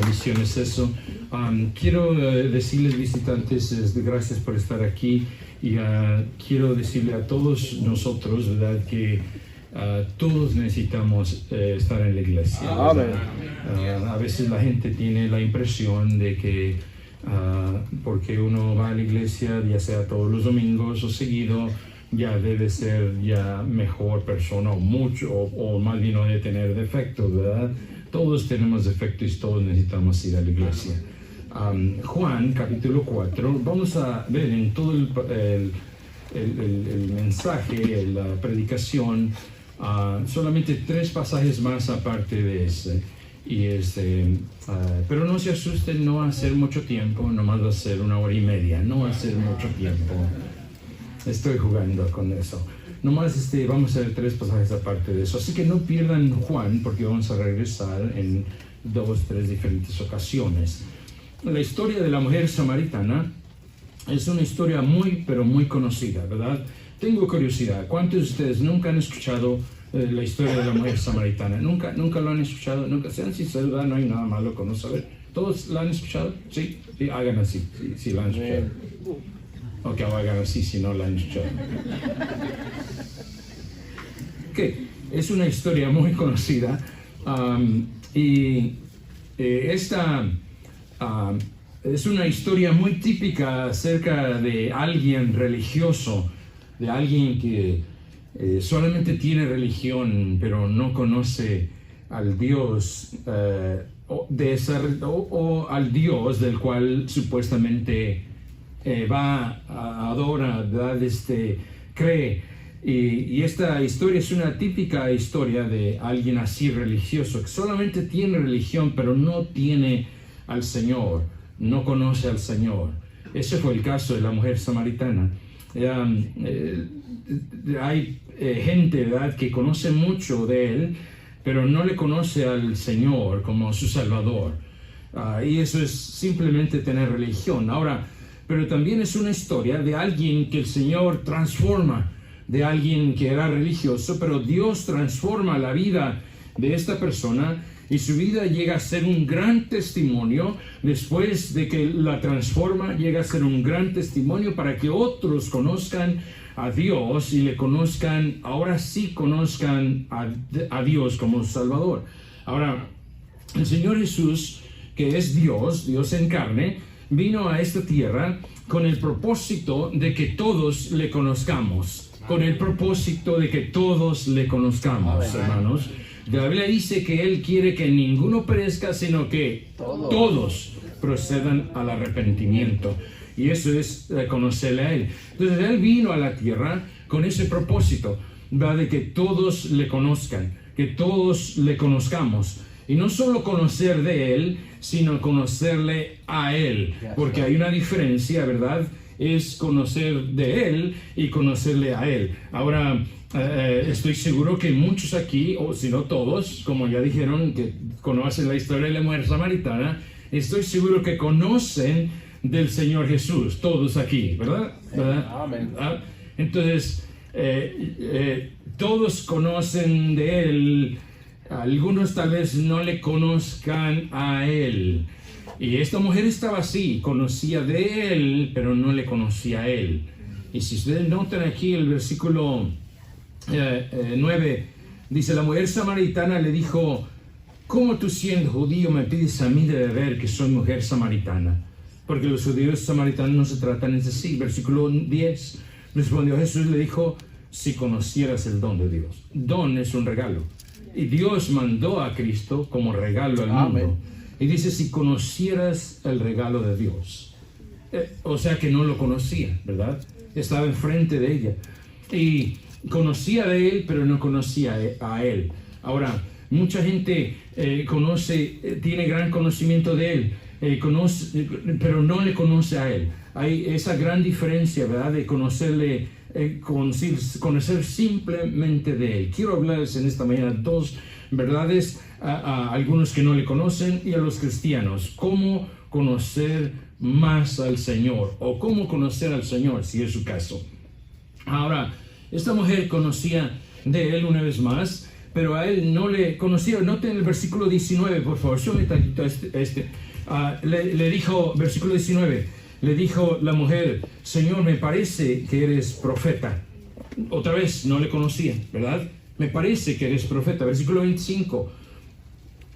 bendición es eso. Quiero decirles, visitantes, gracias por estar aquí y quiero decirle a todos nosotros, ¿verdad?, que todos necesitamos estar en la iglesia. A veces la gente tiene la impresión de que porque uno va a la iglesia, ya sea todos los domingos o seguido, ya debe ser ya mejor persona o mucho, o más bien no debe tener defectos, ¿verdad? Todos tenemos defectos y todos necesitamos ir a la iglesia. Juan, capítulo 4, vamos a ver en todo el mensaje, la predicación, solamente 3 pasajes más aparte de ese. Y pero no se asusten, no va a ser mucho tiempo, nomás va a ser 1 hora y media, no va a ser mucho tiempo. Estoy jugando con eso. Nomás vamos a ver 3 pasajes aparte de eso. Así que no pierdan Juan, porque vamos a regresar en 2, 3 diferentes ocasiones. La historia de la mujer samaritana es una historia muy, pero muy conocida, ¿verdad? Tengo curiosidad, ¿cuántos de ustedes nunca han escuchado la historia de la mujer samaritana? ¿Nunca lo han escuchado? ¿Nunca? Sean sinceros, no hay nada malo con no saber. ¿Todos la han escuchado? Sí, hagan así, si la han escuchado. Ok, hagan así si no la han escuchado. Es una historia muy conocida esta es una historia muy típica acerca de alguien religioso, de alguien que solamente tiene religión, pero no conoce al Dios o al Dios del cual supuestamente adora, ¿verdad? Cree. Y esta historia es una típica historia de alguien así religioso, que solamente tiene religión, pero no tiene al Señor, no conoce al Señor. Ese fue el caso de la mujer samaritana. Hay gente, ¿verdad?, que conoce mucho de Él, pero no le conoce al Señor como su Salvador. Y eso es simplemente tener religión. Ahora, pero también es una historia de alguien que el Señor transforma, de alguien que era religioso, pero Dios transforma la vida de esta persona y su vida llega a ser un gran testimonio. Después de que la transforma, llega a ser un gran testimonio para que otros conozcan a Dios y le conozcan, ahora sí conozcan a Dios como Salvador. Ahora, el Señor Jesús, que es Dios en carne, vino a esta tierra con el propósito de que todos le conozcamos. Con el propósito de que todos le conozcamos, hermanos. La Biblia dice que Él quiere que ninguno perezca, sino que todos procedan al arrepentimiento. Y eso es conocerle a Él. Entonces Él vino a la tierra con ese propósito, ¿verdad?, de que todos le conozcan, que todos le conozcamos. Y no solo conocer de Él, sino conocerle a Él. Porque hay una diferencia, ¿verdad? Es conocer de Él y conocerle a Él. Ahora, estoy seguro que muchos aquí, o si no todos, como ya dijeron, que conocen la historia de la mujer samaritana, estoy seguro que conocen del Señor Jesús, todos aquí, ¿verdad? Amén. Entonces, todos conocen de Él. Algunos tal vez no le conozcan a Él. Y esta mujer estaba así, conocía de Él, pero no le conocía a Él. Y si ustedes notan aquí el versículo 9, dice: la mujer samaritana le dijo: ¿cómo tú, siendo judío, me pides a mí de beber, que soy mujer samaritana? Porque los judíos samaritanos no se tratan entre sí. Versículo 10, respondió Jesús, le dijo: si conocieras el don de Dios. Don es un regalo. Y Dios mandó a Cristo como regalo al mundo. Y dice: si conocieras el regalo de Dios. O sea que no lo conocía, ¿verdad? Estaba enfrente de ella. Y conocía de Él, pero no conocía a Él. Ahora, mucha gente tiene gran conocimiento de Él, pero no le conoce a Él. Hay esa gran diferencia, ¿verdad?, de conocer simplemente de Él. Quiero hablarles en esta mañana 2 verdades a algunos que no le conocen y a los cristianos. ¿Cómo conocer más al Señor? O cómo conocer al Señor, si es su caso. Ahora, esta mujer conocía de Él una vez más, pero a él no le conocía. Noten el versículo 19, por favor, súbeme tantito le dijo, versículo 19, le dijo la mujer: Señor, me parece que eres profeta. Otra vez, no le conocía, ¿verdad? Me parece que eres profeta. Versículo 25,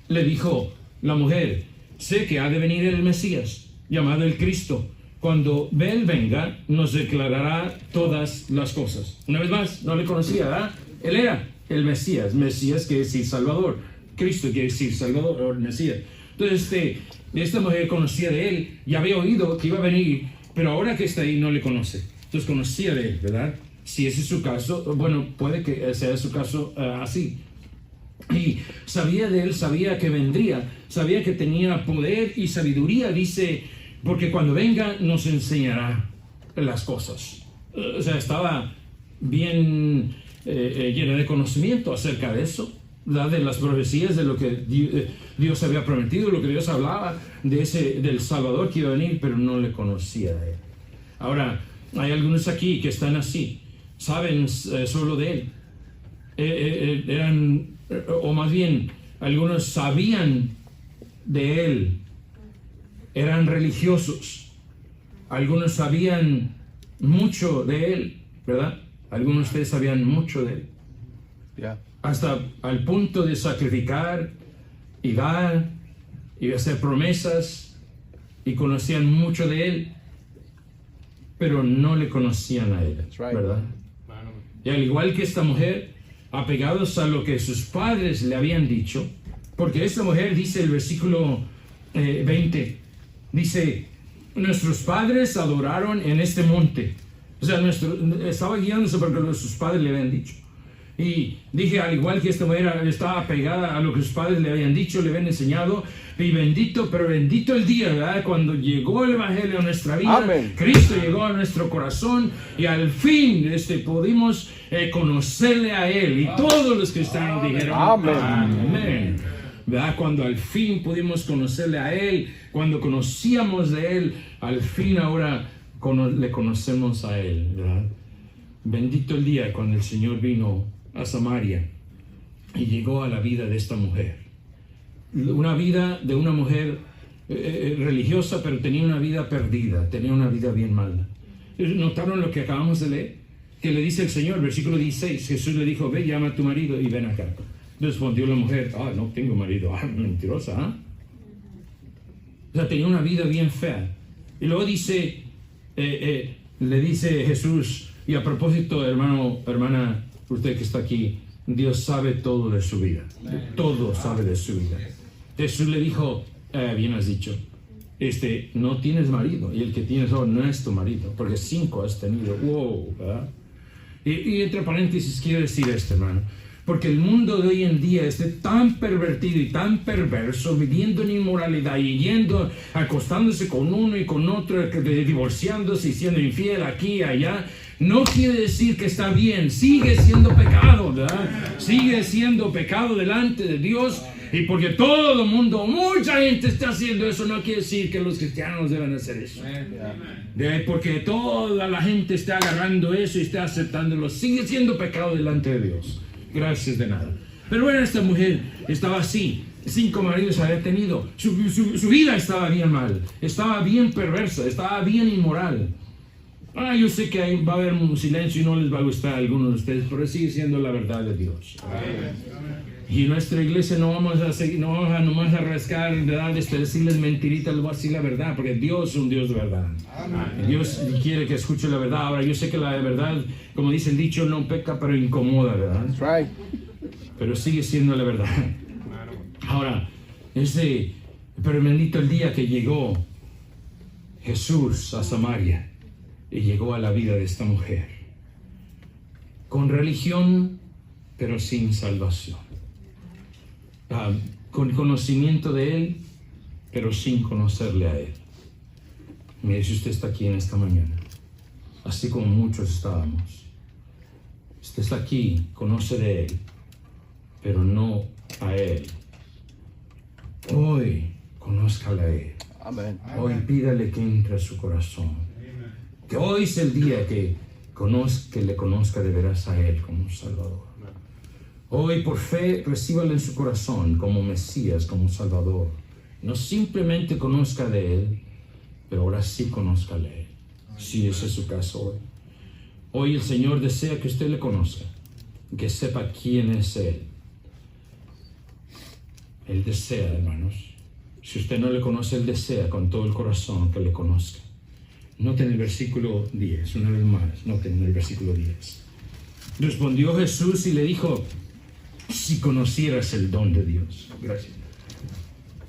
le dijo la mujer: sé que ha de venir el Mesías, llamado el Cristo. Cuando Él venga, nos declarará todas las cosas. Una vez más, no le conocía, ¿verdad? Él era el Mesías. Mesías quiere decir Salvador. Cristo quiere decir Salvador o Mesías. Entonces, esta mujer conocía de Él y había oído que iba a venir, pero ahora que está ahí no le conoce. Entonces conocía de Él, ¿verdad? Si ese es su caso, bueno, puede que sea su caso así. Y sabía de Él, sabía que vendría, sabía que tenía poder y sabiduría, dice, porque cuando venga nos enseñará las cosas. O sea, estaba bien llena de conocimiento acerca de eso, ¿verdad? De las profecías, de lo que Dios había prometido, lo que Dios hablaba del Salvador que iba a venir, pero no le conocía a Él. Ahora, hay algunos aquí que están así, saben solo de Él, eran, o más bien, algunos sabían de Él, eran religiosos, algunos sabían mucho de Él, ¿verdad? Algunos de ustedes sabían mucho de Él. Yeah. Hasta al punto de sacrificar y dar y hacer promesas, y conocían mucho de Él, pero no le conocían a Él, ¿verdad? Y al igual que esta mujer, apegados a lo que sus padres le habían dicho, porque esta mujer dice el versículo 20, dice: nuestros padres adoraron en este monte. O sea, estaba guiándose por lo que sus padres le habían dicho. Y dije, al igual que esta mujer estaba apegada a lo que sus padres le habían dicho, le habían enseñado, y bendito el día, ¿verdad? Cuando llegó el Evangelio a nuestra vida. Amén. Cristo llegó a nuestro corazón y al fin pudimos conocerle a Él. Y todos los cristianos dijeron Amén. Amén. ¿Verdad? Cuando al fin pudimos conocerle a Él, cuando conocíamos de Él, al fin ahora le conocemos a Él, ¿verdad? Bendito el día cuando el Señor vino a Samaria y llegó a la vida de esta mujer. Una vida de una mujer religiosa, pero tenía una vida perdida, tenía una vida bien mala. ¿Notaron lo que acabamos de leer? Que le dice el Señor, versículo 16, Jesús le dijo: ve, llama a tu marido y ven acá. Respondió la mujer: no tengo marido. Mentirosa, ¿ah? O sea, tenía una vida bien fea. Y luego dice, le dice Jesús, y a propósito, hermana, usted que está aquí, Dios sabe todo de su vida. Todo sabe de su vida. Jesús le dijo: bien has dicho, no tienes marido, y el que tienes ahora no es tu marido, porque 5 has tenido. Wow, ¿verdad? Y entre paréntesis quiero decir esto, hermano, porque el mundo de hoy en día está tan pervertido y tan perverso, viviendo en inmoralidad y yendo, acostándose con uno y con otro, divorciándose y siendo infiel aquí y allá. No quiere decir que está bien, sigue siendo pecado, ¿verdad? Sigue siendo pecado delante de Dios, y porque todo el mundo, mucha gente está haciendo eso, no quiere decir que los cristianos deben hacer eso. Porque toda la gente está agarrando eso y está aceptándolo, sigue siendo pecado delante de Dios. Gracias de nada. Pero bueno, esta mujer estaba así, 5 maridos había tenido, su vida estaba bien mal, estaba bien perversa, estaba bien inmoral. Yo sé que va a haber un silencio y no les va a gustar a algunos de ustedes, pero sigue siendo la verdad de Dios. Amén. Y en nuestra iglesia no vamos a seguir, no vamos a nomás a rascar, ¿verdad? Decirles mentiritas, les voy a decir la verdad, porque Dios es un Dios de verdad. Amén. Dios quiere que escuche la verdad. Ahora, yo sé que la verdad, como dice el dicho, no peca, pero incomoda, ¿verdad? That's right. Pero sigue siendo la verdad. Ahora, pero bendito el día que llegó Jesús a Samaria y llegó a la vida de esta mujer, con religión, pero sin salvación. Con conocimiento de Él, pero sin conocerle a Él. Mire, si usted está aquí en esta mañana, así como muchos estábamos, usted está aquí, conoce de Él, pero no a Él. Hoy, conózcale a Él. Amén. Hoy pídale que entre a su corazón. Que hoy es el día que le conozca de veras a Él como un Salvador. Hoy por fe recíbalo en su corazón como Mesías, como Salvador. No simplemente conozca de Él, pero ahora sí conózcale a Él, si ese es su caso hoy. Hoy el Señor desea que usted le conozca, que sepa quién es Él. Él desea, hermanos. Si usted no le conoce, Él desea con todo el corazón que le conozca. Noten el versículo 10, una vez más, noten el versículo 10. Respondió Jesús y le dijo, si conocieras el don de Dios. Gracias.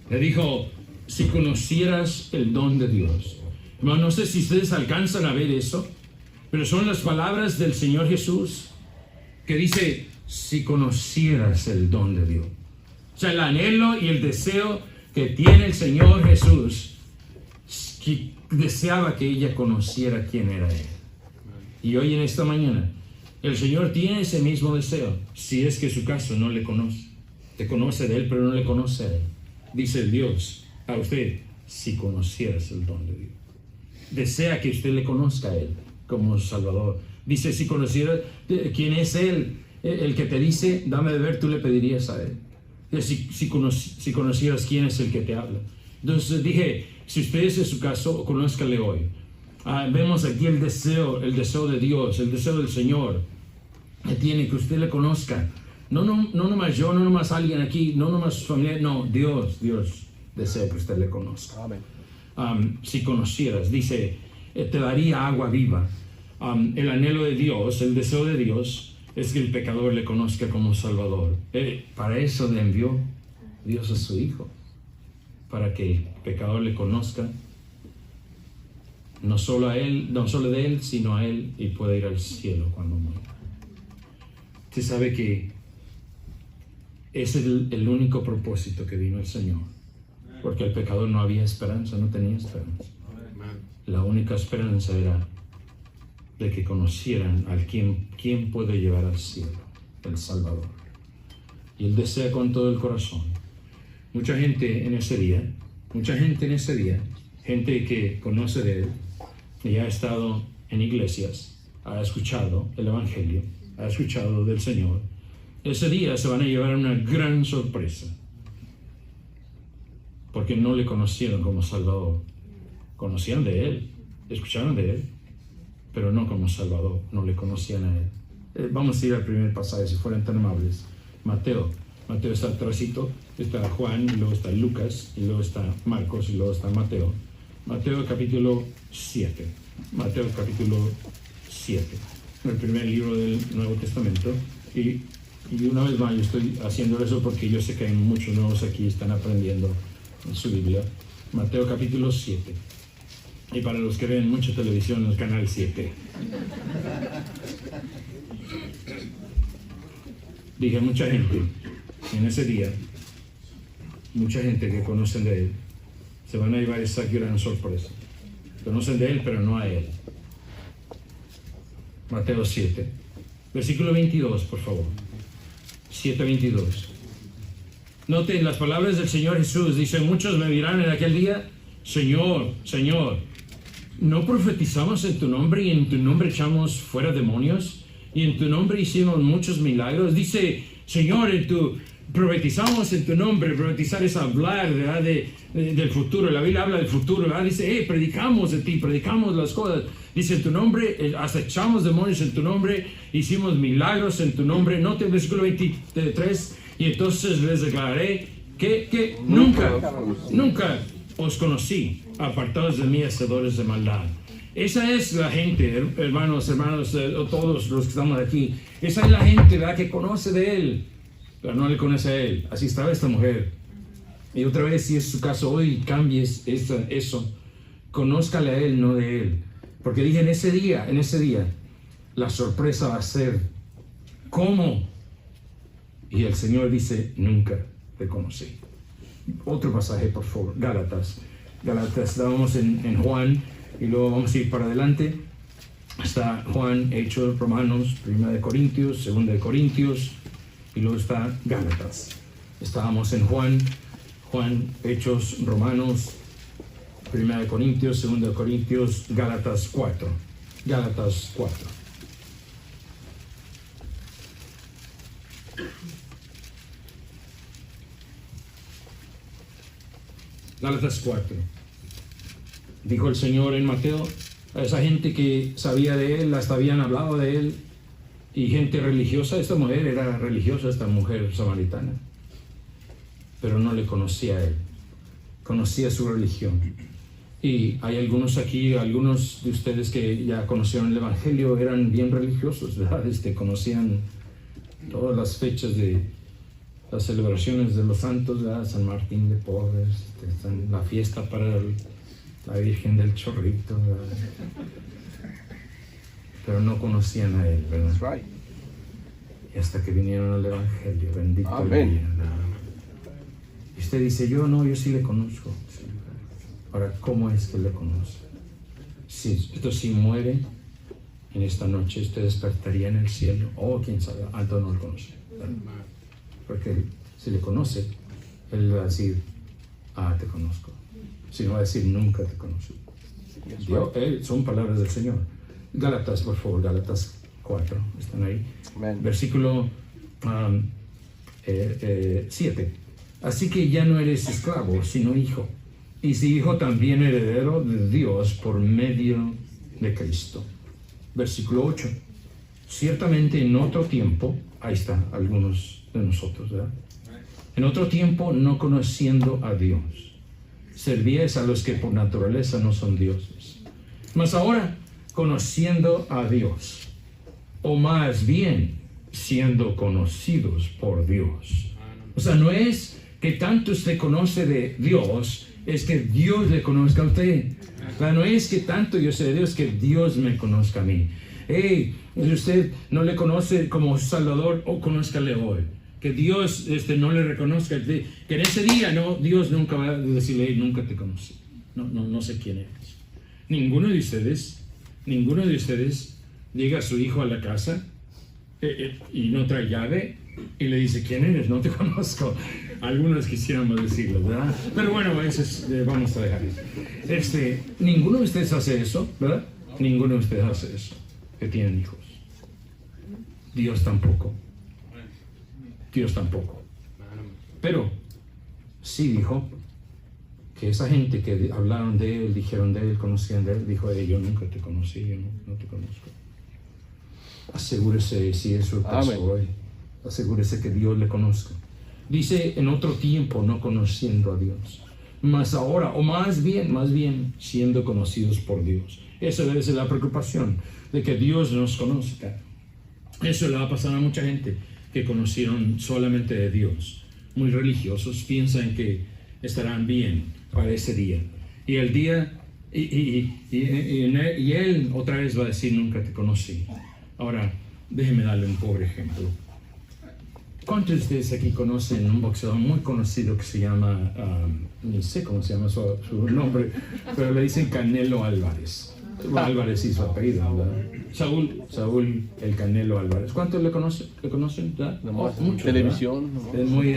Le dijo, si conocieras el don de Dios. Hermano, no sé si ustedes alcanzan a ver eso, pero son las palabras del Señor Jesús que dice, si conocieras el don de Dios. O sea, el anhelo y el deseo que tiene el Señor Jesús, que deseaba que ella conociera quién era Él. Y hoy en esta mañana, el Señor tiene ese mismo deseo, si es que su caso no le conoce. Te conoce de Él, pero no le conoce a Él. Dice el Dios a usted, si conocieras el don de Dios. Desea que usted le conozca a Él como Salvador. Dice, si conocieras quién es Él, el que te dice, dame de ver, tú le pedirías a Él. Si conocieras quién es el que te habla. Entonces dije, si usted es su caso, conózcale hoy. Vemos aquí el deseo de Dios, el deseo del Señor, que tiene que usted le conozca. No nomás yo, no nomás alguien aquí, no nomás su familia, no, Dios desea que usted le conozca. Amén. Si conocieras, dice, te daría agua viva. El anhelo de Dios, el deseo de Dios, es que el pecador le conozca como Salvador. Para eso le envió Dios a su Hijo, para que el pecador le conozca, no solo de Él, sino a Él, y pueda ir al cielo cuando muera. Usted sabe que ese es el único propósito que vino el Señor, porque el pecador no había esperanza, no tenía esperanza. La única esperanza era de que conocieran al quien puede llevar al cielo, el Salvador. Y Él desea con todo el corazón. Mucha gente en ese día, gente que conoce de Él y ha estado en iglesias, ha escuchado el Evangelio, ha escuchado del Señor, ese día se van a llevar una gran sorpresa, porque no le conocieron como Salvador. Conocían de Él, escucharon de Él, pero no como Salvador, no le conocían a Él. Vamos a ir al primer pasaje, si fueran tan amables. Mateo está atrásito, está Juan, y luego está Lucas, y luego está Marcos, y luego está Mateo. Mateo capítulo 7. Mateo capítulo 7. El primer libro del Nuevo Testamento. Y una vez más, yo estoy haciendo eso porque yo sé que hay muchos nuevos aquí, están aprendiendo en su Biblia. Mateo capítulo 7. Y para los que ven mucha televisión, el canal 7. Dije, mucha gente en ese día, mucha gente que conocen de Él, se van a llevar esa gran sorpresa. Conocen de Él, pero no a Él. Mateo 7, versículo 22, por favor. 7:22. Noten las palabras del Señor Jesús. Dice, muchos me dirán en aquel día, Señor, Señor, ¿no profetizamos en tu nombre y en tu nombre echamos fuera demonios? Y en tu nombre hicimos muchos milagros. Dice, Señor, profetizamos en tu nombre. Profetizar es hablar, ¿verdad? Del futuro. La Biblia habla del futuro, ¿verdad? Dice, predicamos de ti, predicamos las cosas. Dice, en tu nombre, acechamos demonios en tu nombre, hicimos milagros en tu nombre. Note el versículo 23. Y entonces les declararé que nunca os conocí, apartados de mí, hacedores de maldad. Esa es la gente, hermanos, todos los que estamos aquí. Esa es la gente, ¿verdad?, que conoce de Él, pero no le conoce a Él. Así estaba esta mujer. Y otra vez, si es su caso hoy, cambies eso. Conózcale a Él, no de Él. Porque dije, en ese día, la sorpresa va a ser, ¿cómo? Y el Señor dice, nunca te conocí. Otro pasaje, por favor, Gálatas, estábamos en Juan, y luego vamos a ir para adelante. Está Juan, Hechos, Romanos, 1 de Corintios, 2 de Corintios, y luego está Gálatas. Estábamos en Juan, Hechos, Romanos, 1 de Corintios, 2 de Corintios, Gálatas 4. Gálatas 4. Gálatas 4. Dijo el Señor en Mateo, a esa gente que sabía de Él, hasta habían hablado de Él, y gente religiosa. Esta mujer era religiosa, esta mujer samaritana, pero no le conocía a Él, conocía su religión. Y hay algunos aquí, algunos de ustedes que ya conocieron el Evangelio, eran bien religiosos, ¿verdad? Conocían todas las fechas de las celebraciones de los santos, ¿verdad? San Martín de Porres, la fiesta para la Virgen del Chorrito, ¿verdad? Pero no conocían a Él, ¿verdad? That's right. Y hasta que vinieron al Evangelio, bendito el Amén. día, ¿verdad? Y usted dice, yo sí le conozco. Ahora, ¿cómo es que le conoce? Si muere en esta noche, usted despertaría en el cielo. Quién sabe, Anton no lo conoce, ¿verdad? Porque si le conoce, él va a decir, te conozco. Si no va a decir, nunca te conocí. Son palabras del Señor. Gálatas, por favor, Gálatas 4, están ahí. Amén. Versículo 7. Así que ya no eres esclavo, sino hijo. Y si hijo, también heredero de Dios por medio de Cristo. Versículo 8. Ciertamente en otro tiempo, ahí está, algunos de nosotros, ¿verdad? En otro tiempo, no conociendo a Dios, servíais a los que por naturaleza no son dioses. Mas ahora, conociendo a Dios, o más bien, siendo conocidos por Dios. O sea, no es que tanto usted conoce de Dios, es que Dios le conozca a usted. O sea, no es que tanto yo sé de Dios, que Dios me conozca a mí. Si usted no le conoce como Salvador, conózcale hoy. Que Dios no le reconozca, que en ese día Dios nunca va a decirle, nunca te conocí. No sé quién eres. Ninguno de ustedes llega a su hijo a la casa y no trae llave y le dice, ¿quién eres? No te conozco. Algunos quisiéramos decirlo, ¿verdad? Pero bueno, eso vamos a dejar eso. Ninguno de ustedes hace eso, ¿verdad? Ninguno de ustedes hace eso, que tienen hijos. Dios tampoco. Pero sí dijo que esa gente que hablaron de Él, dijeron de Él, conocían de Él, dijo, yo nunca te conocí, yo no te conozco. Asegúrese, si eso es hoy, asegúrese que Dios le conozca. Dice, en otro tiempo no conociendo a Dios, mas ahora, o más bien siendo conocidos por Dios. Esa debe ser la preocupación, de que Dios nos conozca. Eso le va a pasar a mucha gente que conocieron solamente de Dios. Muy religiosos, piensan que estarán bien para ese día. Y el día, y Él otra vez va a decir, nunca te conocí. Ahora, déjeme darle un pobre ejemplo. ¿Cuántos de ustedes aquí conocen un boxeador muy conocido que se llama, ni sé cómo se llama su nombre, pero le dicen Canelo Álvarez? Álvarez y su apellido, ¿verdad? Saúl el Canelo Álvarez. ¿Cuántos le conocen? Mucho, televisión. Es muy,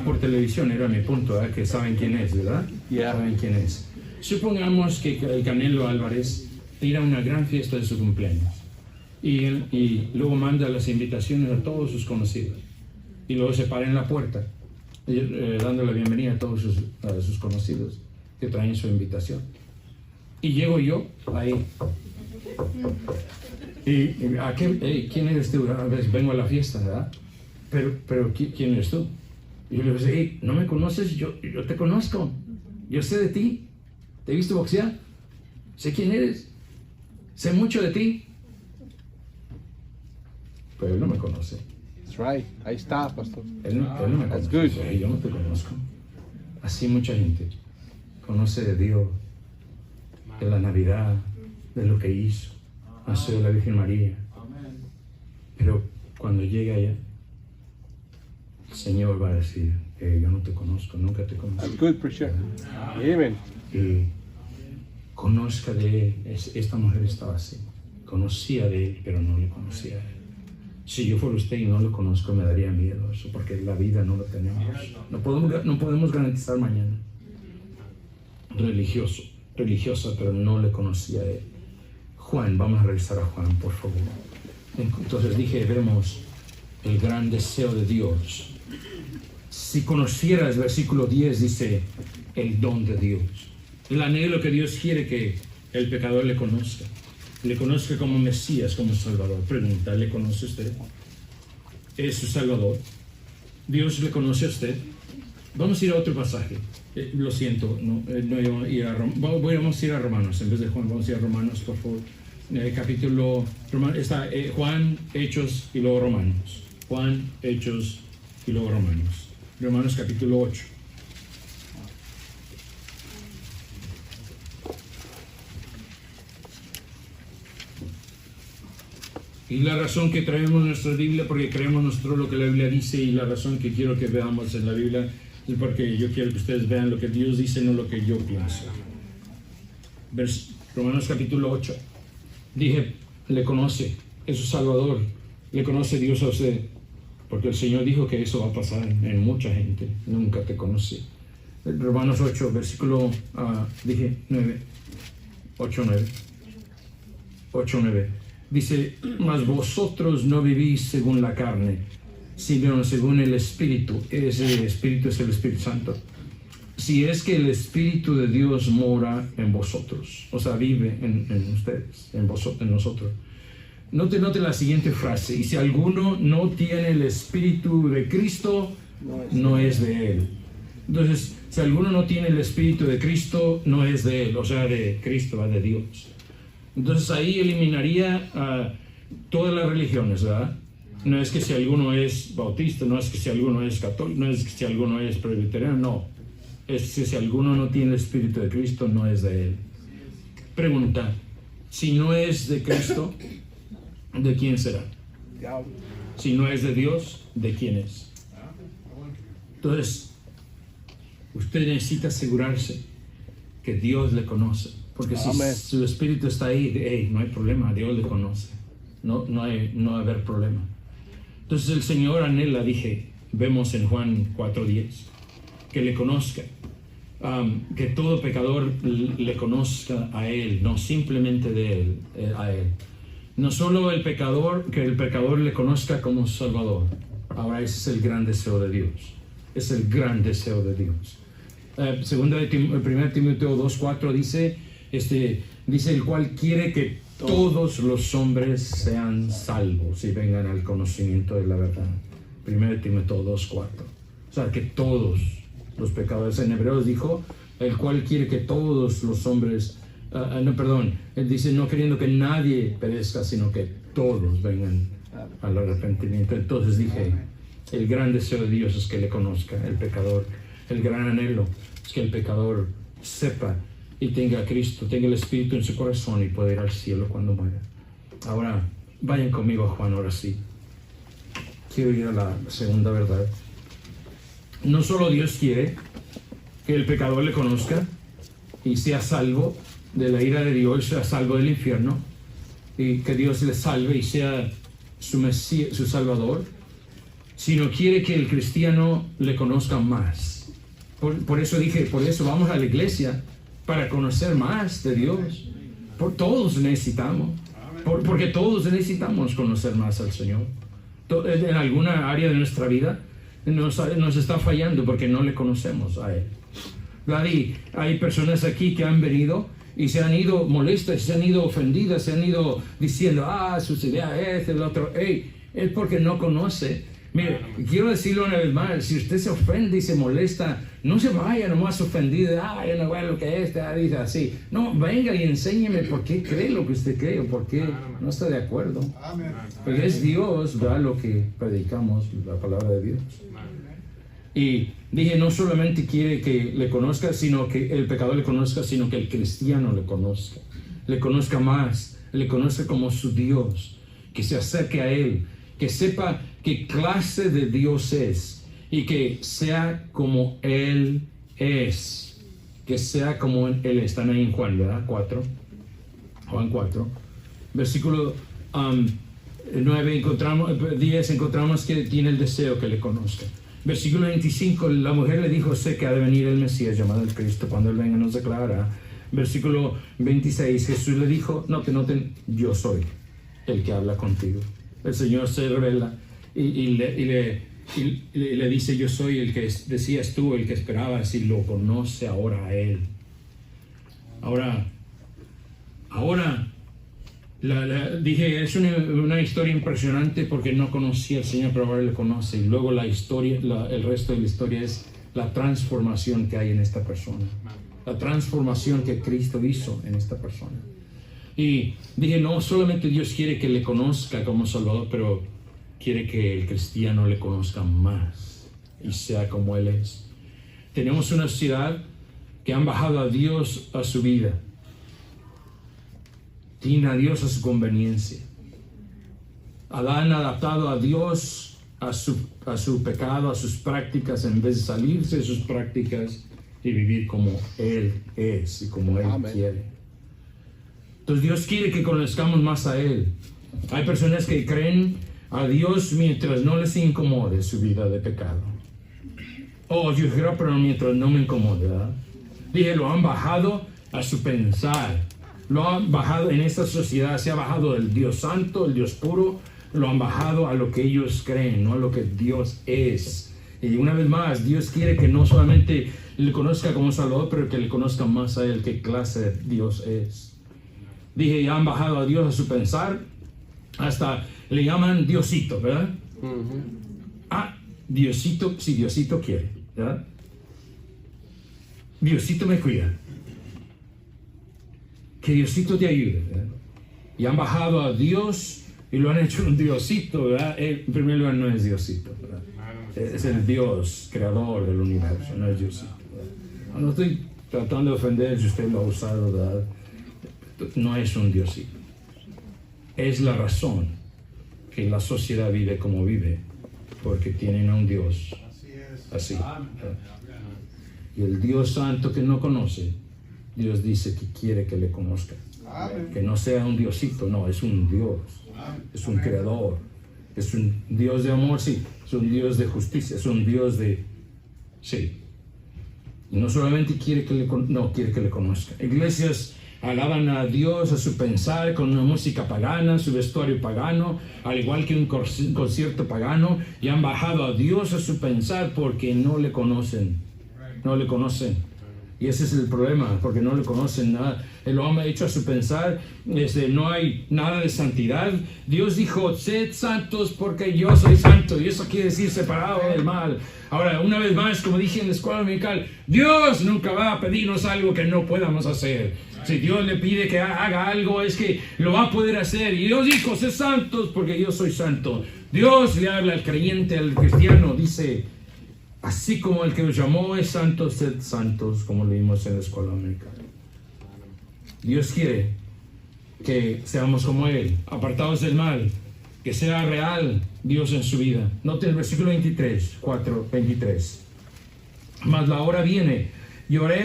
por televisión era mi punto, que saben quién es, ¿verdad? Yeah. Saben quién es. Supongamos que el Canelo Álvarez ir a una gran fiesta de su cumpleaños y luego manda las invitaciones a todos sus conocidos y luego se para en la puerta dando la bienvenida a todos sus conocidos que traen su invitación. Y llego yo ahí. ¿Quién eres tú? Vengo a la fiesta, ¿verdad? Pero ¿quién eres tú? Y yo le digo, ¿no me conoces? Yo te conozco. Yo sé de ti. ¿Te he visto boxear? Sé quién eres. Sé mucho de ti. Pero él no me conoce. That's right. Ahí está, pastor. Él no me That's conoce. good. Yo no te conozco. Así mucha gente conoce de Dios, de la Navidad, de lo que hizo, nació la Virgen María. Pero cuando llega allá, el Señor va a decir, yo no te conozco, nunca te conozco. That's good, preacher. Amen. Y conozca de Él. Esta mujer estaba así. Conocía de Él, pero no le conocía a Él. Si yo fuera usted y no lo conozco, me daría miedo eso, porque la vida no lo tenemos. No podemos garantizar mañana. Religiosa, pero no le conocía a Él. Juan, vamos a regresar a Juan, por favor. Entonces vemos el gran deseo de Dios si conocieras, versículo 10 dice, el don de Dios. El anhelo que Dios quiere que el pecador le conozca como Mesías, como Salvador. Pregunta, ¿le conoce usted? ¿Es su Salvador? ¿Dios le conoce a usted? Vamos a ir a otro pasaje. Lo siento, no vamos a ir a vamos a ir a Romanos, en vez de Juan, vamos a ir a Romanos, por favor. Capítulo, está Juan, Hechos y luego Romanos. Juan, Hechos y luego Romanos. Romanos capítulo 8. Y la razón que traemos nuestra Biblia, porque creemos nosotros lo que la Biblia dice, y la razón que quiero que veamos en la Biblia es porque yo quiero que ustedes vean lo que Dios dice, no lo que yo pienso. Romanos capítulo 8. Dije, le conoce, es su Salvador, le conoce Dios a usted, porque el Señor dijo que eso va a pasar en mucha gente, nunca te conocí. Romanos 8, versículo, dije 9, 8, 9, 8, 9. Dice, mas vosotros no vivís según la carne, sino según el Espíritu. Ese Espíritu es el Espíritu Santo. Si es que el Espíritu de Dios mora en vosotros, o sea, vive en ustedes, en nosotros. Note la siguiente frase, y si alguno no tiene el Espíritu de Cristo, no es de Él. Entonces, si alguno no tiene el Espíritu de Cristo, no es de Él, o sea, de Cristo, de Dios. Entonces ahí eliminaría todas las religiones, ¿verdad? No es que si alguno es bautista, no es que si alguno es católico, no es que si alguno es presbiteriano, no. Es que si alguno no tiene el Espíritu de Cristo, no es de Él. Pregunta, si no es de Cristo, ¿de quién será? Si no es de Dios, ¿de quién es? Entonces, usted necesita asegurarse que Dios le conoce. Porque si su espíritu está ahí, no hay problema, Dios le conoce. No va a haber problema. Entonces el Señor anhela, vemos en Juan 4:10, que le conozca. Que todo pecador le conozca a Él, no simplemente de Él, a Él. No solo que el pecador le conozca como Salvador. Ahora ese es el gran deseo de Dios. Es el gran deseo de Dios. 1 Timoteo 2:4 dice el cual quiere que todos los hombres sean salvos y vengan al conocimiento de la verdad. 1 Timoteo 2:4. O sea, que todos los pecadores. En Hebreos dijo, el cual quiere que todos los hombres, él dice, no queriendo que nadie perezca, sino que todos vengan al arrepentimiento. Entonces dije, el gran deseo de Dios es que le conozca el pecador. El gran anhelo es que el pecador sepa y tenga a Cristo, tenga el Espíritu en su corazón y pueda ir al cielo cuando muera. Ahora, vayan conmigo a Juan, ahora sí. Quiero ir a la segunda verdad. No solo Dios quiere que el pecador le conozca y sea salvo de la ira de Dios, sea salvo del infierno, y que Dios le salve y sea su Mesías, su Salvador, sino quiere que el cristiano le conozca más. Por eso vamos a la iglesia, para conocer más de Dios. Todos necesitamos, porque todos necesitamos conocer más al Señor. En alguna área de nuestra vida nos está fallando porque no le conocemos a Él. Hay personas aquí que han venido y se han ido molestas, se han ido ofendidas, se han ido diciendo, sus ideas, el otro. Es porque no conoce. Mire, quiero decirlo una vez más, si usted se ofende y se molesta, no se vaya nomás ofendido, yo no veo lo que dice así. No, venga y enséñeme por qué cree lo que usted cree o por qué no está de acuerdo. Porque es Dios, ¿verdad?, lo que predicamos, la palabra de Dios. Y dije, no solamente quiere que le conozca, sino que el pecador le conozca, sino que el cristiano le conozca más, le conozca como su Dios, que se acerque a Él, que sepa qué clase de Dios es y que sea como Él es, que sea como Él. Están ahí en Juan, ¿verdad? Juan 4, versículo 10 encontramos que tiene el deseo que le conozca. Versículo 25, la mujer le dijo, sé que ha de venir el Mesías llamado el Cristo, cuando Él venga nos declarará. Versículo 26, Jesús le dijo, noten, yo soy el que habla contigo. El Señor se revela y Y le dice, yo soy el que decías tú, el que esperabas, y lo conoce ahora a él. Ahora, dije, es una historia impresionante porque no conocía al Señor, pero ahora le conoce. Y luego la historia, el resto de la historia es la transformación que hay en esta persona. La transformación que Cristo hizo en esta persona. Y dije, no solamente Dios quiere que le conozca como Salvador, pero quiere que el cristiano le conozca más y sea como Él es. Tenemos una sociedad que han bajado a Dios a su vida. Tiene a Dios a su conveniencia. Han adaptado a Dios a su pecado, a sus prácticas, en vez de salirse de sus prácticas y vivir como Él es y como Él quiere. Entonces Dios quiere que conozcamos más a Él. Hay personas que creen a Dios mientras no les incomode su vida de pecado. Oh, yo creo, pero mientras no me incomode, ¿verdad? Dije, lo han bajado a su pensar. Lo han bajado en esta sociedad, se ha bajado del Dios santo, el Dios puro, lo han bajado a lo que ellos creen, no a lo que Dios es. Y una vez más, Dios quiere que no solamente le conozca como Salvador, pero que le conozca más a Él, qué clase de Dios es. Dije, ya han bajado a Dios a su pensar, hasta le llaman Diosito, ¿verdad? Diosito, si Diosito quiere, ¿verdad? Diosito me cuida. Que Diosito te ayude, ¿verdad? Y han bajado a Dios y lo han hecho un Diosito, ¿verdad? En primer lugar, no es Diosito, ¿verdad? Es el Dios, creador del universo, no es Diosito, ¿verdad? No estoy tratando de ofender si usted lo ha usado, ¿verdad? No es un Diosito. Es la razón que la sociedad vive como vive, porque tienen a un Dios así. Y el Dios santo que no conoce, Dios dice que quiere que le conozca. Que no sea un Diosito, no, es un Dios. Es un creador. Es un Dios de amor, sí. Es un Dios de justicia. Es un Dios de... Sí. Y no solamente quiere que le conozca. Iglesias alaban a Dios a su pensar con una música pagana, su vestuario pagano, al igual que un concierto pagano, y han bajado a Dios a su pensar porque no le conocen. No le conocen. Y ese es el problema, porque no le conocen nada. Lo han hecho a su pensar, no hay nada de santidad. Dios dijo, sed santos porque yo soy santo, y eso quiere decir separado del mal. Ahora, una vez más, como dije en la escuela dominical, Dios nunca va a pedirnos algo que no podamos hacer. Si Dios le pide que haga algo, es que lo va a poder hacer. Y Dios dijo, sed santos porque yo soy santo. Dios le habla al creyente, al cristiano, dice, así como el que os llamó es santo, sed santos, como leímos en la escuela dominical. Dios quiere que seamos como Él, apartados del mal, que sea real Dios en su vida. Noten el versículo 23, 23. Mas la hora viene, y ahora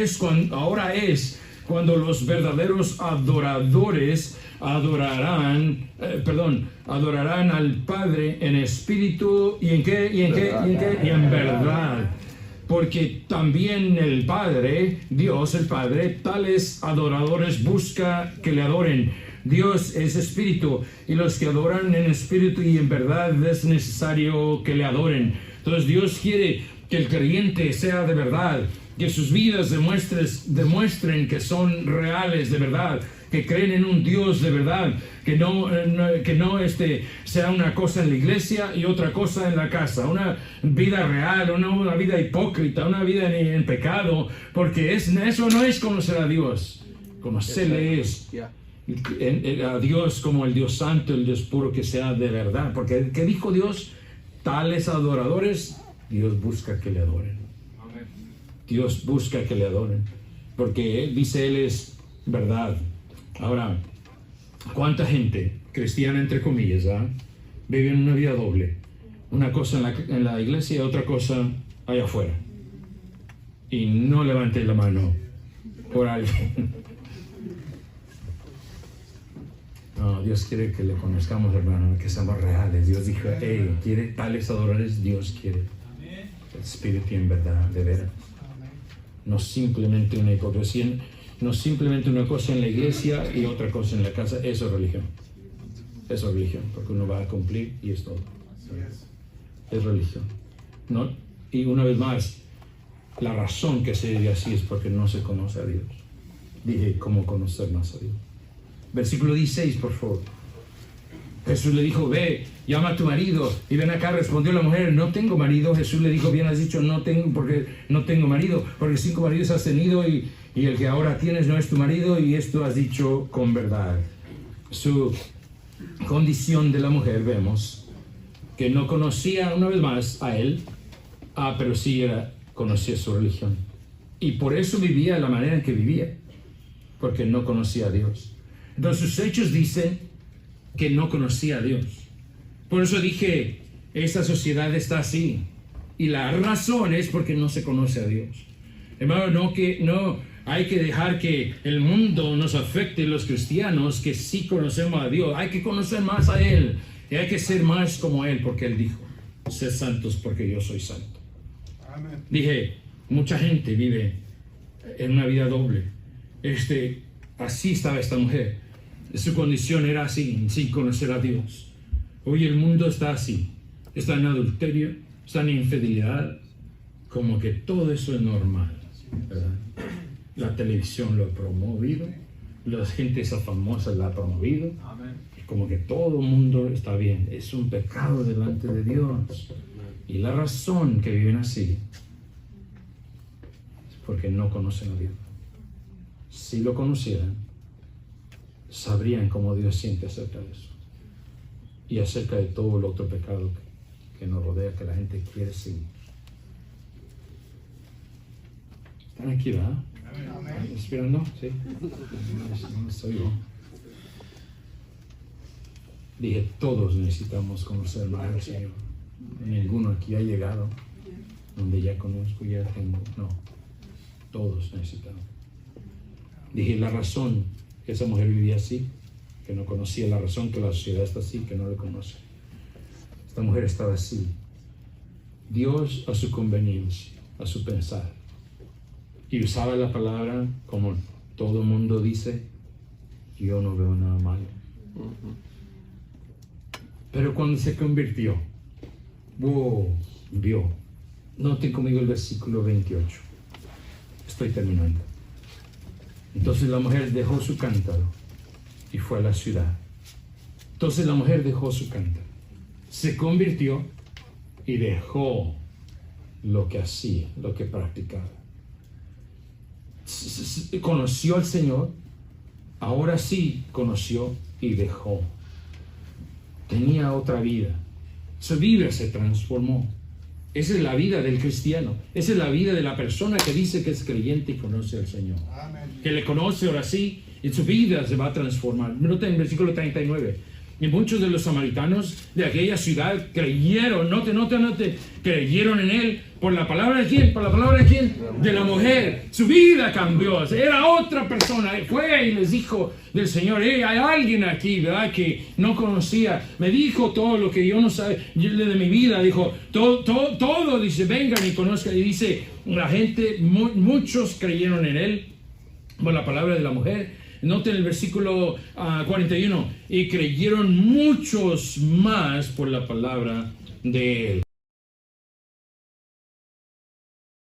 es cuando los verdaderos adoradores adorarán al Padre en espíritu y en verdad. Porque también el Padre, Dios el Padre, tales adoradores busca que le adoren. Dios es espíritu, y los que adoran en espíritu y en verdad es necesario que le adoren. Entonces Dios quiere que el creyente sea de verdad, que sus vidas demuestren que son reales de verdad, que creen en un Dios de verdad, que no sea una cosa en la iglesia y otra cosa en la casa, una vida real, una vida hipócrita, una vida en pecado, porque eso no es conocer a Dios. Conocerle es a Dios como el Dios santo, el Dios puro, que sea de verdad, porque ¿qué dijo Dios? Tales adoradores, Dios busca que le adoren. Dios busca que le adoren, porque Él dice, Él es verdad. Ahora, ¿cuánta gente cristiana, entre comillas, vive en una vida doble? Una cosa en la iglesia y otra cosa allá afuera. Y no levante la mano por alguien. No, Dios quiere que le conozcamos, hermano, que seamos reales. Dios dijo, quiere tales adoradores, Dios quiere. El espíritu en verdad, de veras. No simplemente una hipocresía, no simplemente una cosa en la iglesia y otra cosa en la casa. Eso es religión. Eso es religión, porque uno va a cumplir y es todo. Es religión. ¿no? Y una vez más, la razón que se vive así es porque no se conoce a Dios. Dije, ¿cómo conocer más a Dios? Versículo 16, por favor. Jesús le dijo, ve, llama a tu marido y ven acá. Respondió la mujer, no tengo marido. Jesús le dijo, bien has dicho, no tengo marido, porque 5 maridos has tenido y el que ahora tienes no es tu marido, y esto has dicho con verdad. Su condición de la mujer, vemos que no conocía una vez más a él, pero sí conocía su religión. Y por eso vivía de la manera en que vivía, porque no conocía a Dios. Entonces sus hechos dicen que no conocía a Dios. Por eso dije, esta sociedad está así. Y la razón es porque no se conoce a Dios. Hermano, no hay que dejar que el mundo nos afecte, los cristianos que sí conocemos a Dios. Hay que conocer más a Él. Y hay que ser más como Él, porque Él dijo, sed santos porque yo soy santo. Amén. Dije, mucha gente vive en una vida doble. Así estaba esta mujer. Su condición era así, sin conocer a Dios. Hoy el mundo está así. Está en adulterio, está en infidelidad. Como que todo eso es normal, ¿verdad? La televisión lo ha promovido. La gente esa famosa la ha promovido. Amén. Como que todo el mundo está bien. Es un pecado delante de Dios. Y la razón que viven así es porque no conocen a Dios. Si lo conocieran, sabrían cómo Dios siente acerca de eso. Y acerca de todo el otro pecado que nos rodea, que la gente quiere seguir. ¿Están aquí, verdad? ¿Están esperando? Sí. No estoy yo. Dije, todos necesitamos conocer más al Señor. Ninguno aquí ha llegado donde ya conozco, ya tengo. No, todos necesitamos. Dije, la razón que esa mujer vivía así, que no conocía, la razón que la sociedad está así, que no le conoce. Esta mujer estaba así. Dios a su conveniencia, a su pensar. Y usaba la palabra como todo el mundo dice, yo no veo nada malo. Pero cuando se convirtió, vio. Noten conmigo el versículo 28. Estoy terminando. Entonces la mujer dejó su cántaro y fue a la ciudad. Entonces la mujer dejó su cántaro, se convirtió y dejó lo que hacía, lo que practicaba. Conoció al Señor, ahora sí conoció y dejó. Tenía otra vida. Su vida se transformó. Esa es la vida del cristiano. Esa es la vida de la persona que dice que es creyente y conoce al Señor. Amén. Que le conoce ahora sí y su vida se va a transformar. Noten el versículo 39. Y muchos de los samaritanos de aquella ciudad creyeron, note, creyeron en él. ¿Por la palabra de quién? ¿Por la palabra de quién? De la mujer. Su vida cambió. Era otra persona. Fue y les dijo del Señor, hay alguien aquí, ¿verdad? Que no conocía. Me dijo todo lo que yo no sabía de mi vida. Dijo, todo, dice, vengan y conozcan. Y dice, la gente, muchos creyeron en él por la palabra de la mujer. Noten el versículo 41. Y creyeron muchos más por la palabra de él.